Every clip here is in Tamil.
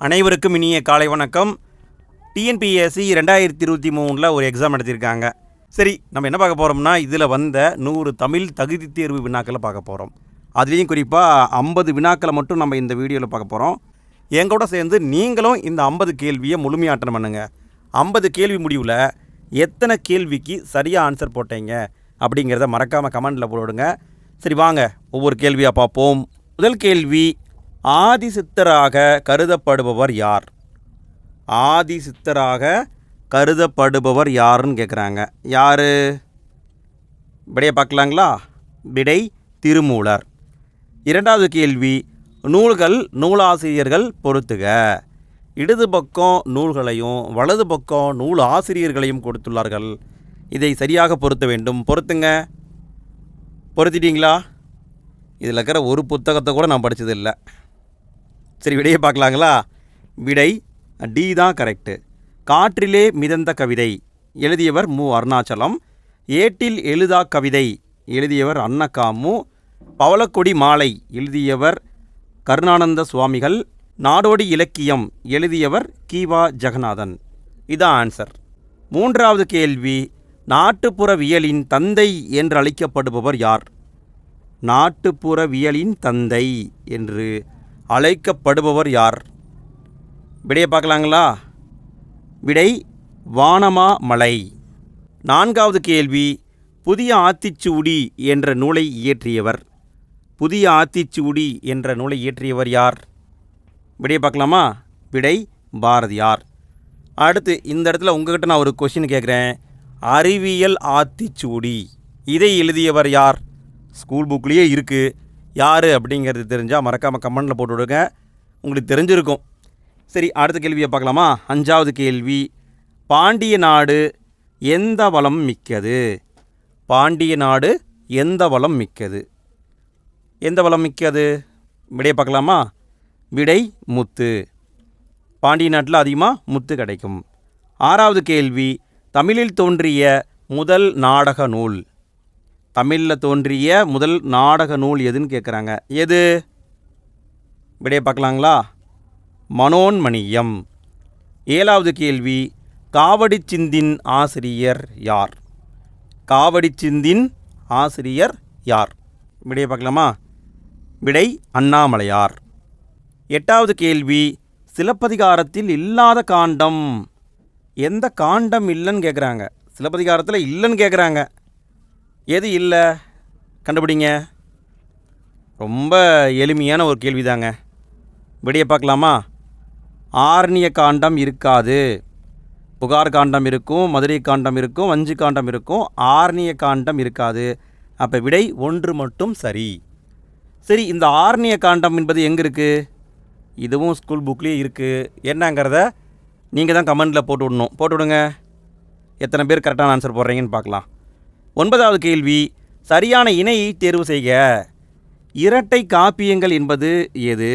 அனைவருக்கும் இனிய காலை வணக்கம். டிஎன்பிஎஸ்சி 2023 ஒரு எக்ஸாம் நடத்தியிருக்காங்க. சரி, நம்ம என்ன பார்க்க போகிறோம்னா, இதில் வந்த 100 தமிழ் தகுதி தேர்வு வினாக்களை பார்க்க போகிறோம். அதுலேயும் குறிப்பாக 50 வினாக்களை மட்டும் நம்ம இந்த வீடியோவில் பார்க்க போகிறோம். எங்கூட சேர்ந்து நீங்களும் இந்த 50 கேள்வியை முழுமையாக அட்டெண்ட் பண்ணுங்கள். 50 கேள்வி முடிவில் எத்தனை கேள்விக்கு சரியாக ஆன்சர் போட்டீங்க அப்படிங்கிறத மறக்காமல் கமெண்டில் போடுங்க. சரி, வாங்க ஒவ்வொரு கேள்வியாக பார்ப்போம். முதல் கேள்வி, ஆதிசித்தராக கருதப்படுபவர் யார்? ஆதிசித்தராக கருதப்படுபவர் யாருன்னு கேட்குறாங்க. யார்? விடையை பார்க்கலாங்களா? விடை திருமூலர். இரண்டாவது கேள்வி, நூல்கள் நூலாசிரியர்கள் பொறுத்துக. இடது பக்கம் நூல்களையும் வலது பக்கம் நூல் ஆசிரியர்களையும் கொடுத்துள்ளார்கள். இதை சரியாக பொருத்த வேண்டும். பொறுத்துங்க. பொருத்திட்டீங்களா? இதில் இருக்கிற ஒரு புத்தகத்தை கூட நான் படித்ததில்லை. சரி, விடையை பார்க்கலாங்களா? விடை டி தான் கரெக்டு. காற்றிலே மிதந்த கவிதை எழுதியவர் மு. அருணாச்சலம். ஏட்டில் எழுதா கவிதை எழுதியவர் அன்னகாமு. பவளக்கொடி மாலை எழுதியவர் கருணானந்த சுவாமிகள். நாடோடி இலக்கியம் எழுதியவர் கி.வா. ஜெகநாதன். இதான் ஆன்சர். மூன்றாவது கேள்வி, நாட்டுப்புறவியலின் தந்தை என்று அழைக்கப்படுபவர் யார்? நாட்டுப்புறவியலின் தந்தை என்று அழைக்கப்படுபவர் யார்? விடையை பார்க்கலாங்களா? விடை வானமாமலை. நான்காவது கேள்வி, புதிய ஆத்திச்சூடி என்ற நூலை இயற்றியவர். புதிய ஆத்திச்சூடி என்ற நூலை இயற்றியவர் யார்? விடையை பார்க்கலாமா? விடை பாரதியார். அடுத்து இந்த இடத்துல உங்ககிட்ட நான் ஒரு கொஷின் கேட்குறேன். அறிவியல் ஆத்திச்சூடி இதை எழுதியவர் யார்? ஸ்கூல் புக்லேயே இருக்குது. யார் அப்படிங்கிறது தெரிஞ்சால் மறக்காமல் கமெண்டில் போட்டு விடுங்க. உங்களுக்கு தெரிஞ்சிருக்கும். சரி, அடுத்த கேள்வியை பார்க்கலாமா? அஞ்சாவது கேள்வி, பாண்டிய நாடு எந்த வளம் மிக்கது? பாண்டிய நாடு எந்த வளம் மிக்கது? எந்த வளம் மிக்கது? விடையை பார்க்கலாமா? விடை முத்து. பாண்டிய நாட்டில் அதிகமாக முத்து கிடைக்கும். ஆறாவது கேள்வி, தமிழில் தோன்றிய முதல் நாடக நூல். தமிழில் தோன்றிய முதல் நாடக நூல் எதுன்னு கேட்குறாங்க. எது? விடையை பார்க்கலாங்களா? மனோன்மணியம். ஏழாவது கேள்வி, காவடிச்சிந்தின் ஆசிரியர் யார்? காவடிச்சிந்தின் ஆசிரியர் யார்? விடையை பார்க்கலாமா? விடை அண்ணாமலையார். எட்டாவது கேள்வி, சிலப்பதிகாரத்தில் இல்லாத காண்டம். எந்த காண்டம் இல்லைன்னு கேட்குறாங்க. சிலப்பதிகாரத்தில் இல்லைன்னு கேட்குறாங்க. எது இல்லை? கண்டுபிடிங்க. ரொம்ப எளிமையான ஒரு கேள்வி தாங்க. விடையை பார்க்கலாமா? ஆரண்ய காண்டம் இருக்காது. புகார் காண்டம் இருக்கும், மதுரை காண்டம் இருக்கும், வஞ்சி காண்டம் இருக்கும். ஆரண்ய காண்டம் இருக்காது. அப்போ விடை ஒன்று மட்டும் சரி. சரி, இந்த ஆரண்ய காண்டம் என்பது எங்கே இருக்குது? இதுவும் ஸ்கூல் புக்லேயே இருக்குது. என்னங்கிறத நீங்கள் தான் கமெண்டில் போட்டு விடணும். போட்டு விடுங்க. எத்தனை பேர் கரெக்டான ஆன்சர் போடுறீங்கன்னு பார்க்கலாம். ஒன்பதாவது கேள்வி, சரியான இணையை தேர்வு செய்க. இரட்டை காப்பியங்கள் என்பது எது?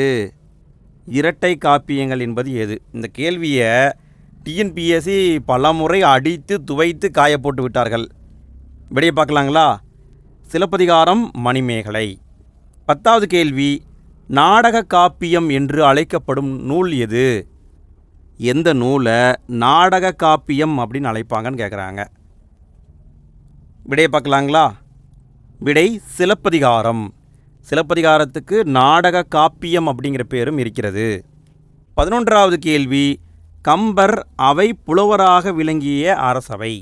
இரட்டை காப்பியங்கள் என்பது எது? இந்த கேள்வியை டிஎன்பிஎஸ்சி பல முறை அடித்து துவைத்து காய போட்டு விட்டார்கள். விடையை பார்க்கலாங்களா? சிலப்பதிகாரம், மணிமேகலை. பத்தாவது கேள்வி, நாடக காப்பியம் என்று அழைக்கப்படும் நூல் எது? எந்த நூலை நாடக காப்பியம் அப்படின்னு அழைப்பாங்கன்னு கேட்குறாங்க. விடையை பார்க்கலாங்களா? விடை சிலப்பதிகாரம். சிலப்பதிகாரத்துக்கு நாடக காப்பியம் அப்படிங்கிற பேரும் இருக்கிறது. 11வது கேள்வி, கம்பர் அவை புலவராக விளங்கிய அரசவை.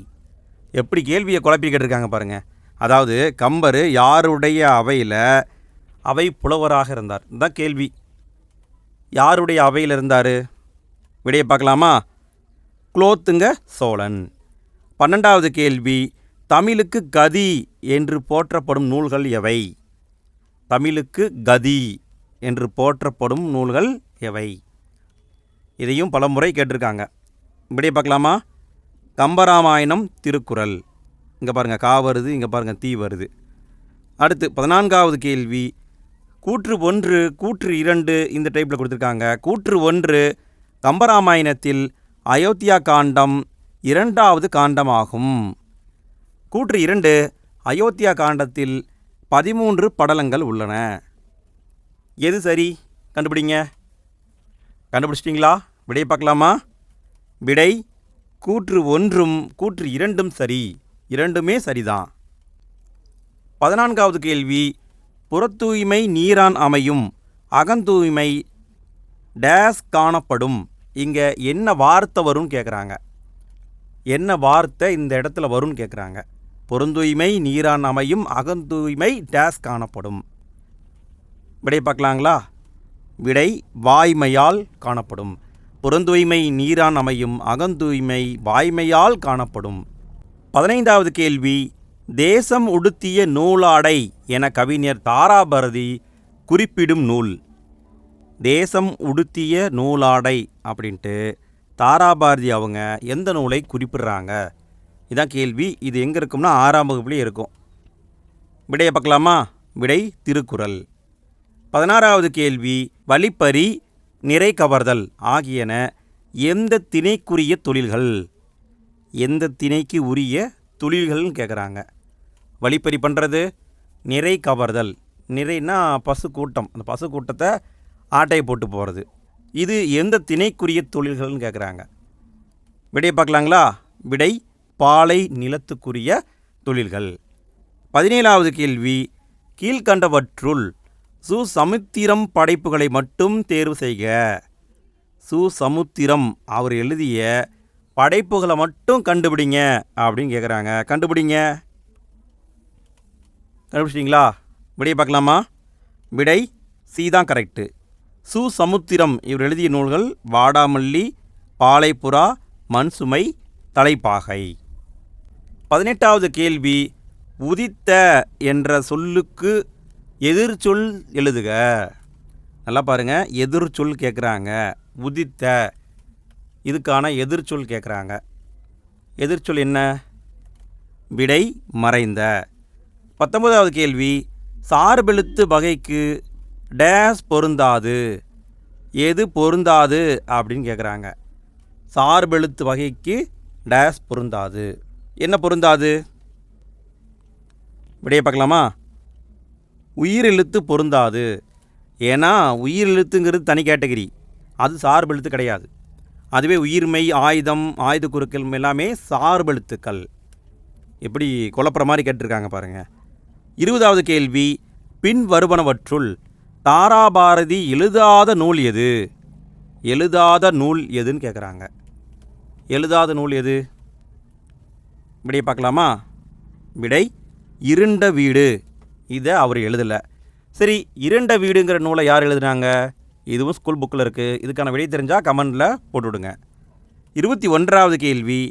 எப்படி கேள்வியை குழப்பி கேட்டிருக்காங்க பாருங்கள். அதாவது கம்பர் யாருடைய அவையில் அவை புலவராக இருந்தார்? இதுதான் கேள்வி. யாருடைய அவையில் இருந்தார்? விடையை பார்க்கலாமா? குலோத்துங்க சோழன். 12வது கேள்வி, தமிழுக்கு கதி என்று போற்றப்படும் நூல்கள் எவை? தமிழுக்கு கதி என்று போற்றப்படும் நூல்கள் எவை? இதையும் பல முறை கேட்டிருக்காங்க. இப்படியே பார்க்கலாமா? கம்பராமாயணம், திருக்குறள். இங்கே பாருங்கள் கா வருது, இங்கே பாருங்கள் தீ வருது. அடுத்து 14வது கேள்வி, கூற்று 1 கூற்று 2 இந்த டைப்பில் கொடுத்துருக்காங்க. கூற்று 1 கம்பராமாயணத்தில் அயோத்தியா காண்டம் 2வது காண்டமாகும். கூற்று 2 அயோத்தியா காண்டத்தில் 13 படலங்கள் உள்ளன. எது சரி? கண்டுபிடிங்க. கண்டுபிடிச்சிட்டிங்களா? விடையை பார்க்கலாமா? விடை கூற்று 1ம் கூற்று 2ம் சரி. இரண்டுமே சரிதான். 14வது கேள்வி, புறத்தூய்மை நீரான் அமையும், அகந்தூய்மை டேஸ் காணப்படும். இங்கே என்ன வார்த்தை வரும்னு கேட்குறாங்க. என்ன வார்த்தை இந்த இடத்துல வரும்னு கேட்குறாங்க. புறந்தூய்மை நீரான் அமையும், அகந்தூய்மை டேஸ் காணப்படும். விடை பார்க்கலாங்களா? விடை வாய்மையால் காணப்படும். புறந்தூய்மை நீரான் அமையும், அகந்தூய்மை வாய்மையால் காணப்படும். 15வது கேள்வி, தேசம் உடுத்திய நூலாடை என கவிஞர் தாராபாரதி குறிப்பிடும் நூல். தேசம் உடுத்திய நூலாடை அப்படின்ட்டு தாராபாரதி அவங்க எந்த நூலை குறிப்பிடுறாங்க? இதான் கேள்வி. இது எங்கே இருக்கும்னா 6ஆம் வகுப்புலேயே இருக்கும். விடையை பார்க்கலாமா? விடை திருக்குறள். 16வது கேள்வி, வழிப்பறி நிறை கவர்தல் ஆகியன எந்த திணைக்குரிய தொழில்கள்? எந்த திணைக்கு உரிய தொழில்கள்னு கேட்குறாங்க. வழிப்பறி பண்ணுறது, நிறை கவர்தல், நிறைனா பசு கூட்டம், அந்த பசு கூட்டத்தை ஆட்டையை போட்டு போகிறது. இது எந்த திணைக்குரிய தொழில்கள்னு கேட்குறாங்க. விடையை பார்க்கலாங்களா? விடை பாலை நிலத்துக்குரிய தொழில்கள். 17வது கேள்வி, கீழ்கண்டவற்றுள் சுசமுத்திரம் படைப்புகளை மட்டும் தேர்வு செய்க. சுசமுத்திரம் அவர் எழுதிய படைப்புகளை மட்டும் கண்டுபிடிங்க அப்படின்னு கேட்குறாங்க. கண்டுபிடிச்சிட்டிங்களா? விடையை பார்க்கலாமா? விடை சி தான் கரெக்டு. சுசமுத்திரம் இவர் எழுதிய நூல்கள் வாடாமல்லி, பாலைப்புறா, மண்சுமை, தலைப்பாகை. 18வது கேள்வி, உதித்த என்ற சொல்லுக்கு எதிர்ச்சொல் எழுதுக. நல்லா பாருங்கள், எதிர்ச்சொல் கேட்குறாங்க. உதித்த இதுக்கான எதிர்ச்சொல் கேட்குறாங்க. எதிர்ச்சொல் என்ன? விடை மறைந்த. 19வது கேள்வி, சார்பெழுத்து வகைக்கு டேஸ் பொருந்தாது. எது பொருந்தாது அப்படின்னு கேட்குறாங்க. சார்பெழுத்து வகைக்கு டேஸ் பொருந்தாது. என்ன பொருந்தாது? விடையை பார்க்கலாமா? உயிரெழுத்து பொருந்தாது. ஏன்னா உயிரெழுத்துங்கிறது தனி கேட்டகரி, அது சார்பெழுத்து கிடையாது. அதுவே உயிர்மை, ஆயுதம், ஆயுத குறுக்கள் எல்லாமே சார்பெழுத்துக்கள். எப்படி குழப்புற மாதிரி கேட்டிருக்காங்க பாருங்கள். 20வது கேள்வி, பின் வருவனவற்றுள் தாராபாரதி எழுதாத நூல் எது? எழுதாத நூல் எதுன்னு கேட்குறாங்க. எழுதாத நூல் எது? விடையை பார்க்கலாமா? விடை இருண்ட வீடு. இதை அவர் எழுதலை. சரி, இருண்ட வீடுங்கிற நூலை யார் எழுதுனாங்க? இதுவும் ஸ்கூல் புக்கில் இருக்குது. இதுக்கான விடை தெரிஞ்சால் கமெண்டில் போட்டுவிடுங்க. 21வது கேள்வி,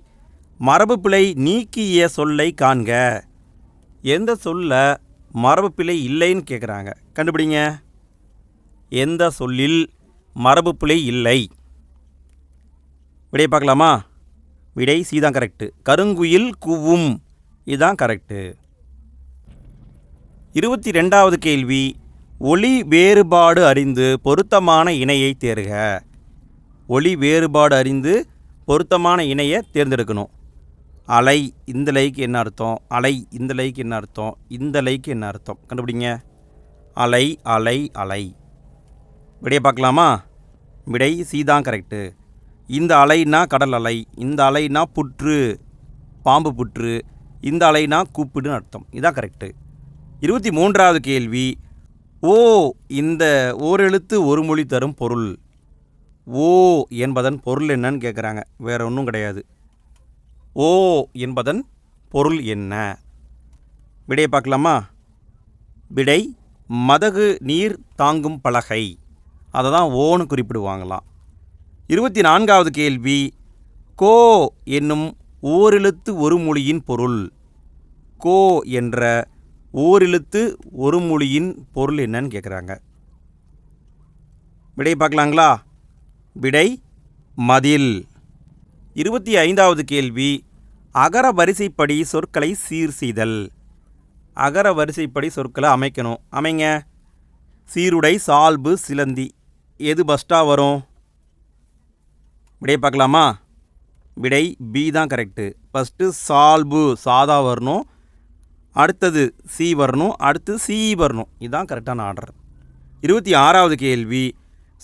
மரபு பிழை நீக்கிய சொல்லை காண்க. எந்த சொல்ல மரபு பிழை இல்லைன்னு கேட்குறாங்க. கண்டுபிடிங்க. எந்த சொல்லில் மரபு பிழை இல்லை? விடையை பார்க்கலாமா? விடை சி தான் கரெக்டு. கருங்குயில் கூவும், இதுதான் கரெக்டு. 22வது கேள்வி, ஒளி வேறுபாடு அறிந்து பொருத்தமான இணையை தேர்க. ஒளி வேறுபாடு அறிந்து பொருத்தமான இணையை தேர்ந்தெடுக்கணும். அலை இந்த லைக்கு என்ன அர்த்தம்? அலை இந்த லைக்கு என்ன அர்த்தம்? இந்த லைக்கு என்ன அர்த்தம்? கண்டுபிடிங்க. அலை அலை அலை. விடையை பார்க்கலாமா? விடை சி தான் கரெக்டு. இந்த அலைனா கடல் அலை, இந்த அலைனா புற்று, பாம்பு புற்று, இந்த அலைனா கூப்பிடுன்னு அர்த்தம். இதுதான் கரெக்டு. 23வது கேள்வி, ஓ இந்த ஓரெழுத்து ஒரு மொழி தரும் பொருள். ஓ என்பதன் பொருள் என்னன்னு கேட்குறாங்க. வேறு ஒன்றும் கிடையாது. ஓ என்பதன் பொருள் என்ன? விடையை பார்க்கலாமா? விடை மதகு நீர் தாங்கும் பலகை, அதை தான் ஓன்னு குறிப்பிடுவாங்களாம். 24வது கேள்வி, கோ என்னும் ஓரெழுத்து ஒரு மொழியின் பொருள். கோ என்ற ஓரெழுத்து ஒரு மொழியின் பொருள் என்னன்னு கேட்குறாங்க. விடை பார்க்கலாங்களா? விடை மதில். 25வது கேள்வி, அகர வரிசைப்படி சொற்களை சீர் செய்தல். அகர வரிசைப்படி சொற்களை அமைக்கணும். அமைங்க. சீருடை, சால்பு, சிலந்தி, எது ஃபஸ்ட்டாக வரும்? விடை பார்க்கலாமா? விடை பி தான் கரெக்டு. ஃபஸ்ட்டு சால்பு சாதா வரணும், அடுத்தது சி வரணும், அடுத்து சி வரணும். இதுதான் கரெக்டான ஆர்டர். 26வது கேள்வி,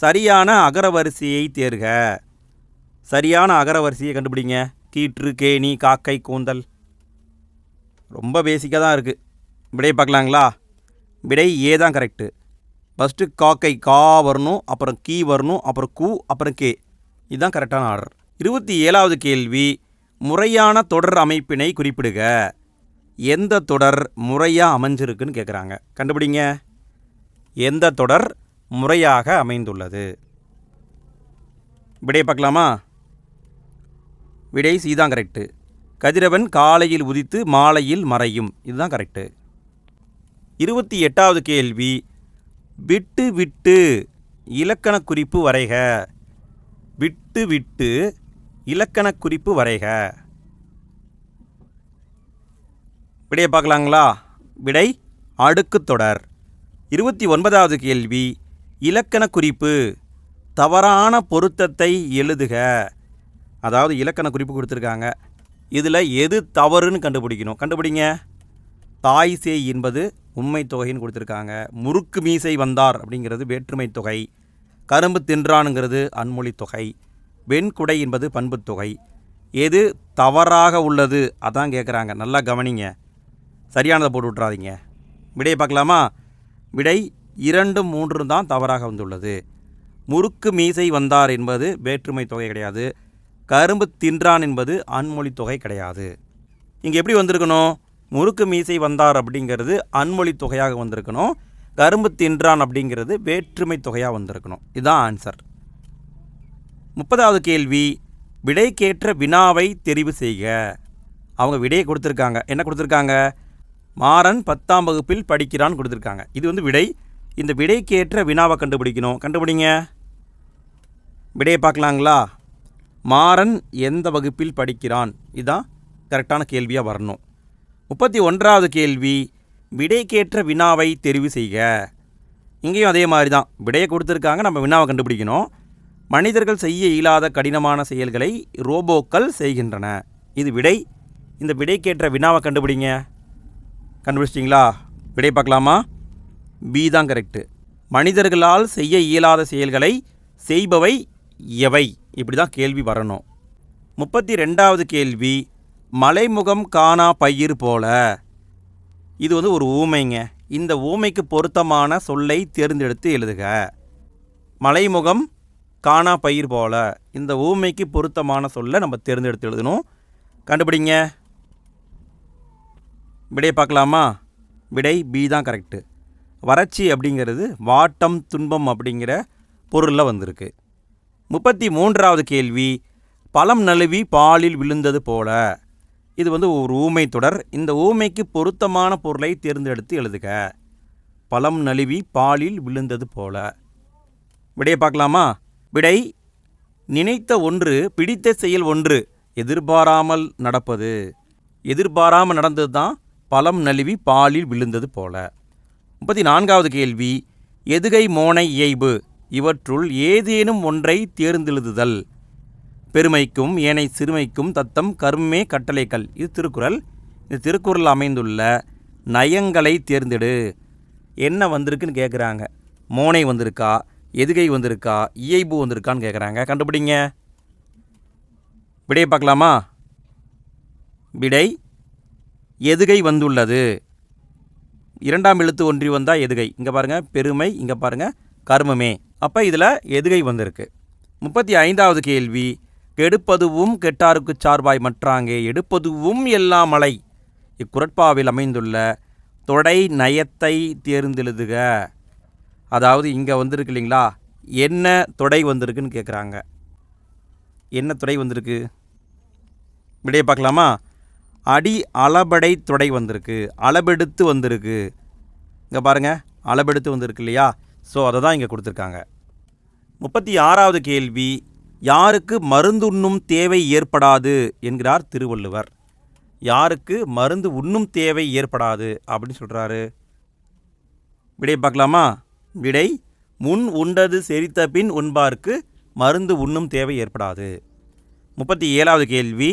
சரியான அகரவரிசையை தேர்க. சரியான அகரவரிசையை கண்டுபிடிங்க. கீற்று, கேணி, காக்கை, கூந்தல். ரொம்ப பேசிக்காக தான் இருக்குது. விடை பார்க்கலாங்களா? விடை ஏ தான் கரெக்டு. ஃபஸ்ட்டு காக்கை கா வரணும், அப்புறம் கீ வரணும், அப்புறம் கூ, அப்புறம் கே. இதுதான் கரெக்டான ஆர்டர். 27வது கேள்வி, முறையான தொடர் அமைப்பினை குறிப்பிடுக. எந்த தொடர் முறையாக அமைஞ்சிருக்குன்னு கேட்குறாங்க. கண்டுபிடிங்க. எந்த தொடர் முறையாக அமைந்துள்ளது? விடை பார்க்கலாமா? விடை சி தான் கரெக்டு. கதிரவன் காலையில் உதித்து மாலையில் மறையும். இதுதான் கரெக்டு. 28வது கேள்வி, விட்டு விட்டு இலக்கண குறிப்பு வரைக. விட்டு விட்டு இலக்கண குறிப்பு வரைக. விடையை பார்க்கலாங்களா? விடை அடுக்கு தொடர். 29வது கேள்வி, இலக்கண குறிப்பு தவறான பொருத்தத்தை எழுதுக. அதாவது இலக்கண குறிப்பு கொடுத்துருக்காங்க, இதில் எது தவறுன்னு கண்டுபிடிக்கணும். கண்டுபிடிங்க. தாய் சேய் என்பது உண்மை தொகைன்னு கொடுத்துருக்காங்க. முறுக்கு மீசை வந்தார் அப்படிங்கிறது வேற்றுமை தொகை. கரும்பு தின்றானுங்கிறது அன்மொழி தொகை. வெண்குடை என்பது பண்பு தொகை. எது தவறாக உள்ளது அதான் கேட்குறாங்க. நல்லா கவனிங்க, சரியானதை போட்டு விட்றாதீங்க. விடையை பார்க்கலாமா? விடை 2, 3 தான் தவறாக வந்துள்ளது. முறுக்கு மீசை வந்தார் என்பது வேற்றுமை தொகை கிடையாது. கரும்பு தின்றான் என்பது அன்மொழி தொகை கிடையாது. இங்கே எப்படி வந்திருக்கணும்? முறுக்கு மீசை வந்தார் அப்படிங்கிறது அன்மொழி தொகையாக வந்திருக்கணும். கரும்பு தின்றான் அப்படிங்கிறது வேற்றுமை தொகையாக வந்திருக்கணும். இதுதான் ஆன்சர். 30வது கேள்வி, விடைக்கேற்ற வினாவை தெரிவு செய்க. அவங்க விடையை கொடுத்துருக்காங்க. என்ன கொடுத்துருக்காங்க? மாறன் 10ஆம் வகுப்பில் படிக்கிறான்னு கொடுத்துருக்காங்க. இது விடை. இந்த விடைக்கேற்ற வினாவை கண்டுபிடிக்கணும். கண்டுபிடிங்க. விடையை பார்க்கலாங்களா? மாறன் எந்த வகுப்பில் படிக்கிறான்? இதுதான் கரெக்டான கேள்வியாக வரணும். 31வது கேள்வி, விடைக்கேற்ற வினாவை தெரிவு செய்க. இங்கேயும் அதே மாதிரி தான். விடையை கொடுத்துருக்காங்க, நம்ம வினாவை கண்டுபிடிக்கணும். மனிதர்கள் செய்ய இயலாத கடினமான செயல்களை ரோபோக்கள் செய்கின்றன. இது விடை. இந்த விடைக்கேற்ற வினாவை கண்டுபிடிங்க. கண்டுபிடிச்சிட்டிங்களா? விடை பார்க்கலாமா? பி தான் கரெக்டு. மனிதர்களால் செய்ய இயலாத செயல்களை செய்பவை எவை? இப்படி தான் கேள்வி வரணும். 32வது கேள்வி, மலைமுகம் காணா பயிர் போல. இது ஒரு ஊமைங்க. இந்த ஊமைக்கு பொருத்தமான சொல்லை தேர்ந்தெடுத்து எழுதுக. மலைமுகம் காணா பயிர் போல, இந்த ஊமைக்கு பொருத்தமான சொல்லை நம்ம தேர்ந்தெடுத்து எழுதணும். கண்டுபிடிங்க. விடையை பார்க்கலாமா? விடை பி தான் கரெக்டு. வறட்சி அப்படிங்கிறது வாட்டம் துன்பம் அப்படிங்கிற பொருளில் வந்திருக்கு. 33வது கேள்வி, பழம் நழுவி பாலில் விழுந்தது போல. இது ஒரு ஊமை தொடர். இந்த ஊமைக்கு பொருத்தமான பொருளை தேர்ந்தெடுத்து எழுதுக. பழம் நழுவி பாலில் விழுந்தது போல. விடையை பார்க்கலாமா? விடை, நினைத்த ஒன்று பிடித்த செயல் ஒன்று எதிர்பாராமல் நடப்பது. எதிர்பாராமல் நடந்தது தான் பழம் நழுவி பாலில் விழுந்தது போல. 34வது கேள்வி, எதுகை மோனை இயைபு இவற்றுள் ஏதேனும் ஒன்றை தேர்ந்தெழுதுதல். பெருமைக்கும் ஏனை சிறுமைக்கும் தத்தம் கர்மே கட்டளைகள். இது திருக்குறள். இந்த திருக்குறள் அமைந்துள்ள நயங்களை தேர்ந்தெடு. என்ன வந்திருக்குன்னு கேட்குறாங்க. மோனை வந்திருக்கா, எதுகை வந்திருக்கா, இயைபு வந்திருக்கான்னு கேட்குறாங்க. கண்டுபிடிங்க. விடையை பார்க்கலாமா? விடை எதுகை வந்துள்ளது. 2ஆம் எழுத்து ஒன்றி வந்தால் எதுகை. இங்கே பாருங்கள் பெருமை, இங்கே பாருங்கள் கர்மமே. அப்போ இதில் எதுகை வந்திருக்கு. 35வது கேள்வி, கெடுப்பதுவும் கெட்டாருக்கு சார்பாய் மற்றாங்கே எடுப்பதுவும் எல்லாம் மலை. இக்குறட்பாவில் அமைந்துள்ள தொடை நயத்தை தேர்ந்தெழுதுக. அதாவது இங்கே வந்திருக்கு இல்லைங்களா, என்ன தொடை வந்திருக்குன்னு கேட்குறாங்க. என்ன தொடை வந்திருக்கு? விடையை பார்க்கலாமா? அடி அளபடை தொடை வந்திருக்கு, அளபெடுத்து வந்திருக்கு. இங்கே பாருங்கள் அளபெடுத்து வந்திருக்கு இல்லையா? ஸோ அதை தான் இங்கே கொடுத்துருக்காங்க. 36வது கேள்வி, யாருக்கு மருந்துண்ணும் தேவை ஏற்படாது என்கிறார் திருவள்ளுவர். யாருக்கு மருந்து உண்ணும் தேவை ஏற்படாது அப்படின்னு சொல்கிறாரு. விடை பார்க்கலாமா? விடை, முன் உண்டது செரித்த பின் உண்பார்க்கு மருந்து உண்ணும் தேவை ஏற்படாது. 37வது கேள்வி,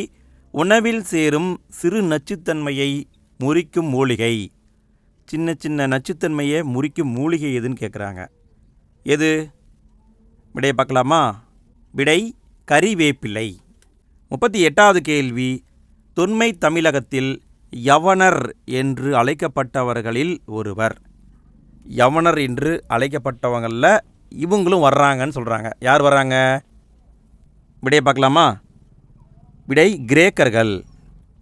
உணவில் சேரும் சிறு நச்சுத்தன்மையை முறிக்கும் மூலிகை. சின்ன சின்ன நச்சுத்தன்மையை முறிக்கும் மூலிகை எதுன்னு கேட்குறாங்க. எது? விடையை பார்க்கலாமா? விடை கறிவேப்பிலை. 38வது கேள்வி, தொன்மை தமிழகத்தில் யவனர் என்று அழைக்கப்பட்டவர்களில் ஒருவர். யவனர் என்று அழைக்கப்பட்டவங்களில் இவங்களும் வர்றாங்கன்னு சொல்கிறாங்க. யார் வர்றாங்க? விடையை பார்க்கலாமா? விடை கிரேக்கர்கள்.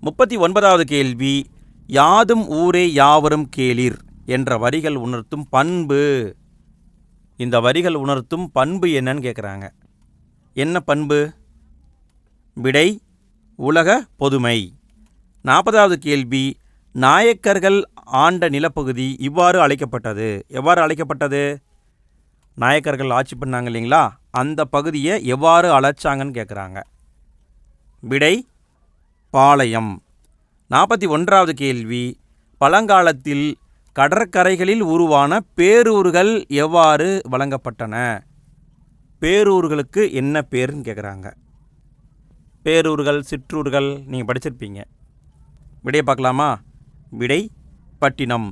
39வது கேள்வி, யாதும் ஊரே யாவரும் கேளீர் என்ற வரிகள் உணர்த்தும் பண்பு. இந்த வரிகள் உணர்த்தும் பண்பு என்னன்னு கேட்குறாங்க. என்ன பண்பு? விடை உலக பொதுமை. 40வது கேள்வி, நாயக்கர்கள் ஆண்ட நிலப்பகுதி இவ்வாறு அழைக்கப்பட்டது. எவ்வாறு அழைக்கப்பட்டது? நாயக்கர்கள் ஆட்சி பண்ணாங்க இல்லைங்களா, அந்த பகுதியை எவ்வாறு அழைச்சாங்கன்னு கேட்குறாங்க. விடை பாளையம். 41வது கேள்வி, பழங்காலத்தில் கடற்கரைகளில் உருவான பேரூர்கள் எவ்வாறு வழங்கப்பட்டன? பேரூர்களுக்கு என்ன பேருன்னு கேட்குறாங்க. பேரூர்கள், சிற்றூர்கள் நீங்கள் படிச்சிருப்பீங்க. விடையை பார்க்கலாமா? விடை பட்டினம்.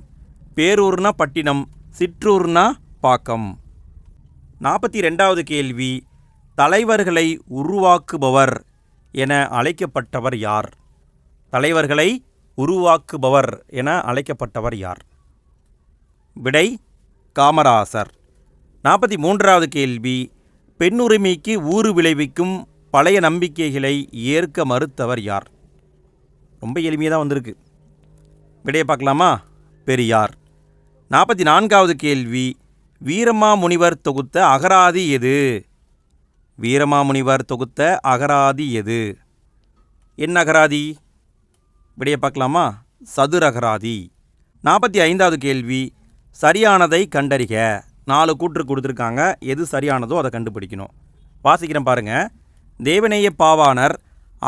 பேரூர்னா பட்டினம், சிற்றூர்னா பாக்கம். 42வது கேள்வி, தலைவர்களை உருவாக்குபவர் என அழைக்கப்பட்டவர் யார்? தலைவர்களை உருவாக்குபவர் என அழைக்கப்பட்டவர் யார்? விடை காமராசர். 43வது கேள்வி, பெண்ணுரிமைக்கு ஊறு விளைவிக்கும் பழைய நம்பிக்கைகளை ஏற்க மறுத்தவர் யார்? ரொம்ப எளிமையாக தான் வந்திருக்கு. விடையை பார்க்கலாமா? பெரியார். 44வது கேள்வி, வீரமாமுனிவர் தொகுத்த அகராதி எது? வீரமாமுனிவர் தொகுத்த அகராதி எது? என்ன அகராதி? விடையை பார்க்கலாமா? சதுரகராதி. 45வது கேள்வி, சரியானதை கண்டறிக. 4 கூற்று கொடுத்துருக்காங்க. எது சரியானதோ அதை கண்டுபிடிக்கணும். வாசிக்கிறேன் பாருங்க. தேவநேய பாவாணர்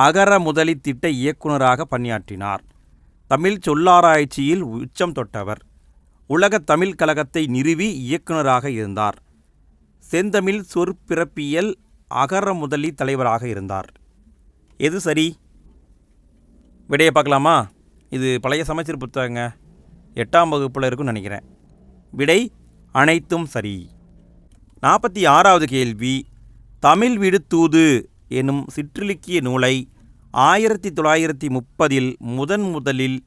அகர முதலி திட்ட இயக்குநராக பணியாற்றினார். தமிழ் சொல்லாராய்ச்சியில் உச்சம் தொட்டவர். உலக தமிழ் கழகத்தை நிறுவி இயக்குநராக இருந்தார். செந்தமிழ் சொற்பிறப்பியல் அகர முதலி தலைவராக இருந்தார். எது சரி? விடையை பார்க்கலாமா? இது பழைய சமச்சீர் புத்தகங்க, 8ஆம் வகுப்பில் இருக்குன்னு நினைக்கிறேன். விடை அனைத்தும் சரி. 46வது கேள்வி, தமிழ் வீடு தூது எனும் சிற்றிலக்கிய நூலை 1930 முதலில்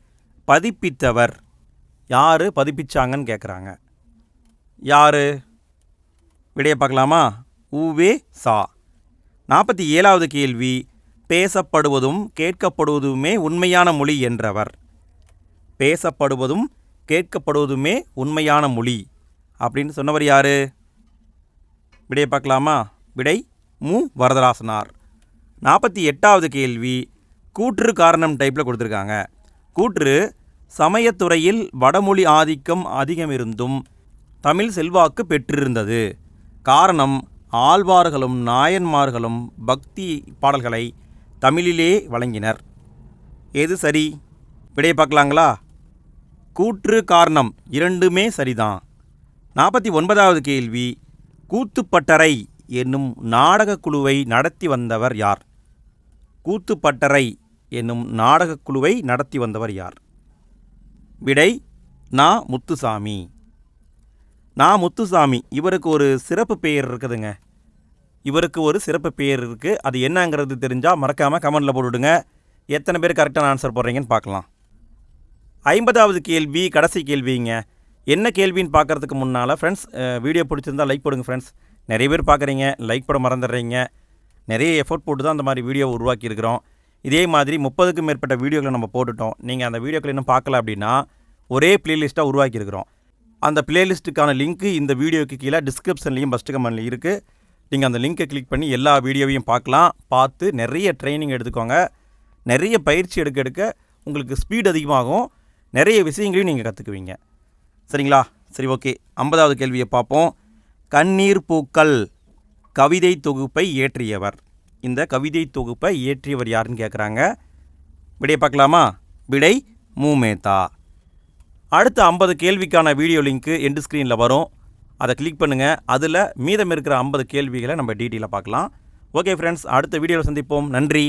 பதிப்பித்தவர் யார்? பதிப்பிச்சாங்கன்னு கேட்குறாங்க. யார்? விடையை பார்க்கலாமா? உவே சா. 47வது கேள்வி, பேசப்படுவதும் கேட்கப்படுவதுமே உண்மையான மொழி என்றவர். பேசப்படுவதும் கேட்கப்படுவதுமே உண்மையான மொழி அப்படின்னு சொன்னவர் யார்? விடையை பார்க்கலாமா? விடை மு வரதராசனார். 48வது கேள்வி, கூற்று காரணம் டைப்பில் கொடுத்துருக்காங்க. கூற்று, சமயத்துறையில் வடமொழி ஆதிக்கம் அதிகமிருந்தும் தமிழ் செல்வாக்கு பெற்றிருந்தது. காரணம், ஆழ்வார்களும் நாயன்மார்களும் பக்தி பாடல்களை தமிழிலே வழங்கினர். எது சரி? விடையை பார்க்கலாங்களா? கூற்று காரணம் இரண்டுமே சரிதான். 49வது கேள்வி, கூத்துப்பட்டறை என்னும் நாடகக் குழுவை நடத்தி வந்தவர் யார்? கூத்துப்பட்டறை என்னும் நாடகக் குழுவை நடத்தி வந்தவர் யார்? விடை நா. முத்துசாமி. நா. முத்துசாமி. இவருக்கு ஒரு சிறப்பு பெயர் இருக்குதுங்க. இவருக்கு ஒரு சிறப்பு பெயர் இருக்குது. அது என்னங்கிறது தெரிஞ்சால் மறக்காமல் கமெண்டில் போட்டுவிடுங்க. எத்தனை பேர் கரெக்டான ஆன்சர் போடுறீங்கன்னு பார்க்கலாம். 50வது கேள்வி கடைசி கேள்விங்க. என்ன கேள்வின்னு பார்க்குறதுக்கு முன்னால் ஃப்ரெண்ட்ஸ், வீடியோ பிடிச்சிருந்தால் லைக் போடுங்க ஃப்ரெண்ட்ஸ். நிறைய பேர் பார்க்குறீங்க, லைக் போட மறந்துடுறீங்க. நிறைய எஃபோர்ட் போட்டு தான் அந்த மாதிரி வீடியோ உருவாக்கியிருக்கிறோம். இதே மாதிரி 30க்கும் மேற்பட்ட வீடியோக்களை நம்ம போட்டுட்டோம். நீங்கள் அந்த வீடியோக்களை இன்னும் பார்க்கல அப்படின்னா ஒரே பிளேலிஸ்ட்டாக உருவாக்கியிருக்கிறோம். அந்த பிளேலிஸ்ட்டுக்கான லிங்க்கு இந்த வீடியோக்கு கீழே டிஸ்கிரிப்ஷன்லேயும் ஃபஸ்ட்டு கமெண்ட்லையும் இருக்குது. நீங்கள் அந்த லிங்க்கை கிளிக் பண்ணி எல்லா வீடியோவையும் பார்க்கலாம். பார்த்து நிறைய ட்ரைனிங் எடுத்துக்கோங்க. நிறைய பயிற்சி எடுக்க உங்களுக்கு ஸ்பீட் அதிகமாகும். நிறைய விஷயங்களையும் நீங்கள் கற்றுக்குவீங்க. சரிங்களா? சரி, ஓகே. 50வது கேள்வியை பார்ப்போம். கண்ணீர் பூக்கள் கவிதை தொகுப்பை இயற்றியவர். இந்த கவிதை தொகுப்பை இயற்றியவர் யாருன்னு கேட்குறாங்க. விடையை பார்க்கலாமா? விடை மூமேதா. அடுத்த 50 கேள்விக்கான வீடியோ லிங்க்கு எண்டு ஸ்க்ரீனில் வரும். அதை கிளிக் பண்ணுங்கள். அதில் மீதம் இருக்கிற 50 கேள்விகளை நம்ம டீட்டெயிலாக பார்க்கலாம். ஓகே ஃப்ரெண்ட்ஸ், அடுத்த வீடியோவில் சந்திப்போம். நன்றி.